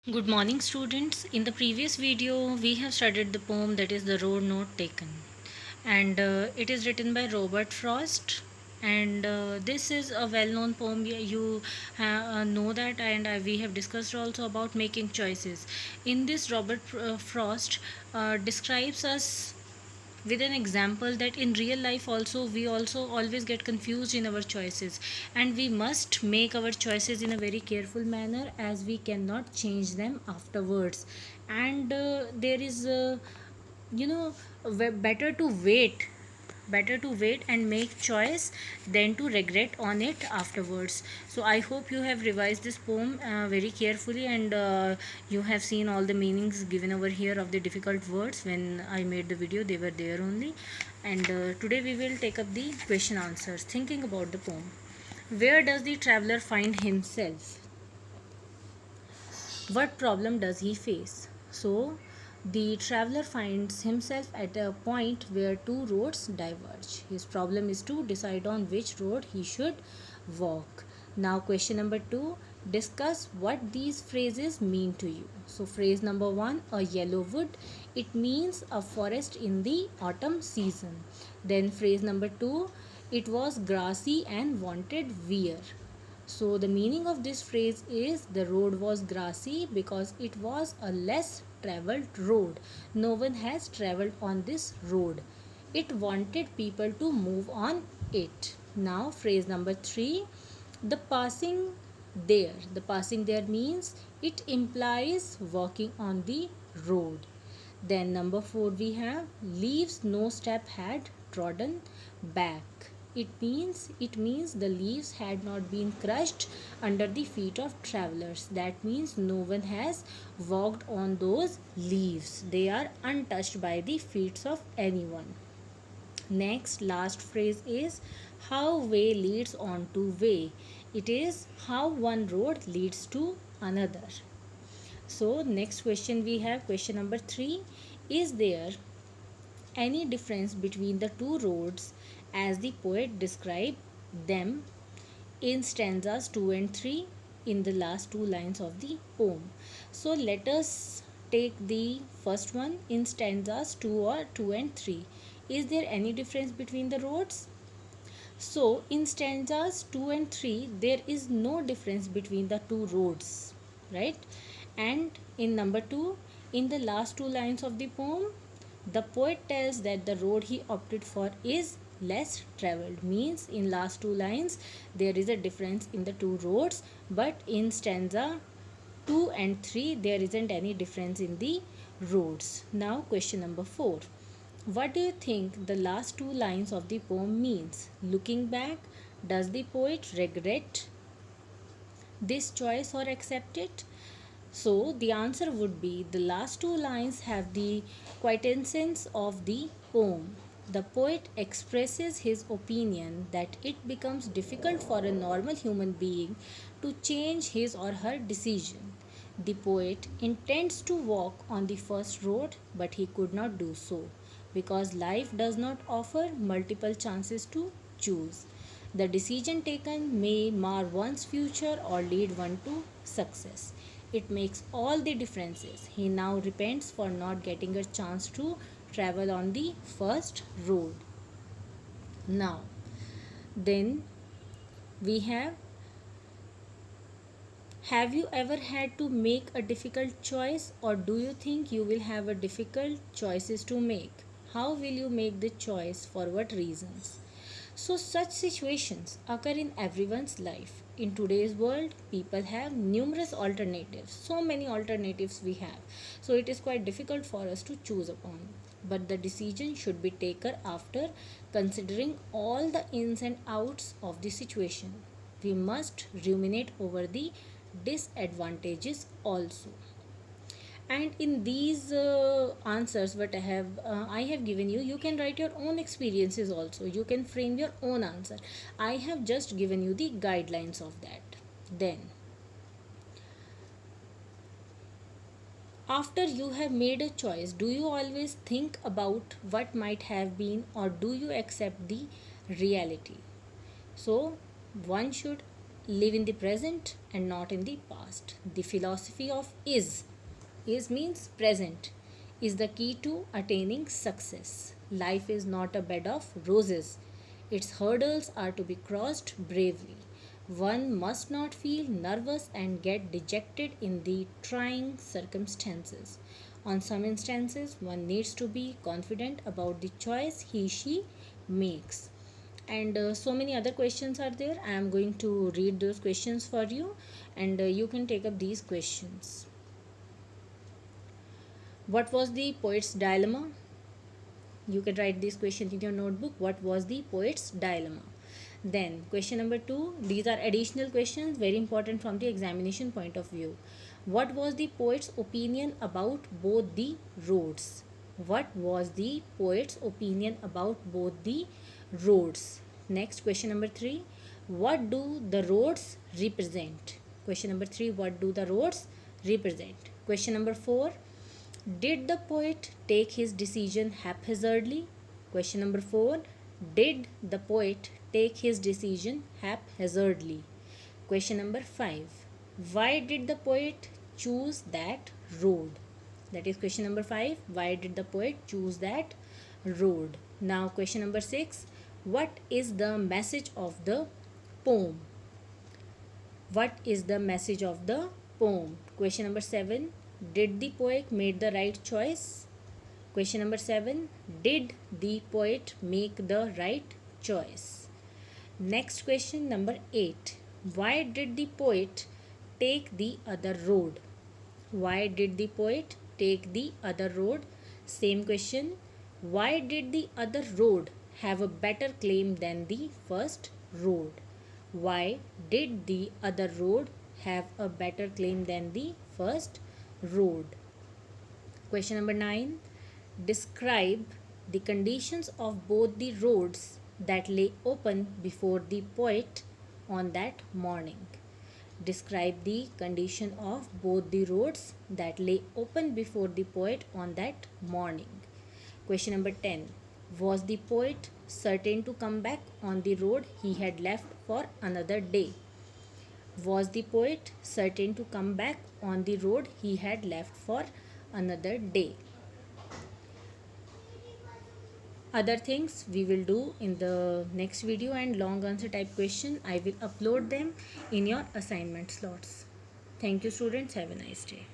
Good morning, students. In the previous video, we have studied the poem that is The Road Not Taken, and it is written by Robert Frost. And this is a well known poem. You know that, and we have discussed also about making choices. In this, Robert Frost describes us with an example that in real life also we also always get confused in our choices, and we must make our choices in a very careful manner as we cannot change them afterwards. And there is you know better to wait and make choice than to regret on it afterwards. So I hope you have revised this poem very carefully, and you have seen all the meanings given over here of the difficult words. When I made the video, they were there only. And today we will take up the question answers thinking about the poem. Where does the traveler find himself? What problem does he face? So, the traveler finds himself at a point where two roads diverge. His problem is to decide on which road he should walk. Now, question number two, discuss what these phrases mean to you. So, phrase number one, a yellow wood, it means a forest in the autumn season. Then, phrase number two, it was grassy and wanted wear. So the meaning of this phrase is the road was grassy because it was a less traveled road. No one has traveled on this road. It wanted people to move on it. Now phrase number 3, the passing there. The passing there means it implies walking on the road. Then number 4 we have leaves no step had trodden back. It means the leaves had not been crushed under the feet of travelers. That means no one has walked on those leaves. They are untouched by the feet of anyone. Next, last phrase is how way leads on to way. It is how one road leads to another. So, next question we have question number 3. Is there any difference between the two roads as the poet described them in stanzas 2 and 3 in the last two lines of the poem? So let us take the first one in stanzas 2 and 3. Is there any difference between the roads? So in stanzas 2 and 3 there is no difference between the two roads, right? And in number 2, in the last two lines of the poem, the poet tells that the road he opted for is less traveled. Means in last two lines there is a difference in the two roads, but in stanza 2 and 3 there isn't any difference in the roads. Now question number 4. What do you think the last two lines of the poem means? Looking back, does the poet regret this choice or accept it? So the answer would be the last two lines have the quintessence of the poem. The poet expresses his opinion that it becomes difficult for a normal human being to change his or her decision. The poet intends to walk on the first road, but he could not do so because life does not offer multiple chances to choose. The decision taken may mar one's future or lead one to success. It makes all the differences. He now repents for not getting a chance to travel on the first road. Now, then we have you ever had to make a difficult choice, or do you think you will have a difficult choices to make? How will you make the choice? For what reasons? So, such situations occur in everyone's life. In today's world, people have numerous alternatives, so many alternatives we have. So, it is quite difficult for us to choose upon. But the decision should be taken after considering all the ins and outs of the situation. We must ruminate over the disadvantages also. And in these answers what I have given you, you can write your own experiences also. You can frame your own answer. I have just given you the guidelines of that. Then after you have made a choice, do you always think about what might have been, or do you accept the reality? So one should live in the present and not in the past. The philosophy of is means present, is the key to attaining success. Life is not a bed of roses. Its hurdles are to be crossed bravely. One must not feel nervous and get dejected in the trying circumstances. On some instances, one needs to be confident about the choice she makes. And so many other questions are there. I am going to read those questions for you, and you can take up these questions. What was the poet's dilemma? You can write this question in your notebook. What was the poet's dilemma? Then question number 2, these are additional questions, very important from the examination point of view. What was the poet's opinion about both the roads? What was the poet's opinion about both the roads? Next, question number 3, what do the roads represent? Question number 3, what do the roads represent? Question number 4, did the poet take his decision haphazardly? Question number 4, did the poet take his decision haphazardly? Question number 5, why did the poet choose that road? That is question number 5, why did the poet choose that road? Now question number 6, what is the message of the poem? What is the message of the poem? Question number 7, did the poet make the right choice? Question number 7, did the poet make the right choice? Next question number 8, why did the poet take the other road? Why did the poet take the other road? Same question, why did the other road have a better claim than the first road? Why did the other road have a better claim than the first road? Question number 9, describe the conditions of both the roads that lay open before the poet on that morning. Describe the condition of both the roads that lay open before the poet on that morning. Question number 10, was the poet certain to come back on the road he had left for another day? Was the poet certain to come back on the road he had left for another day? Other things we will do in the next video, and long answer type question I will upload them in your assignment slots. Thank you students, have a nice day.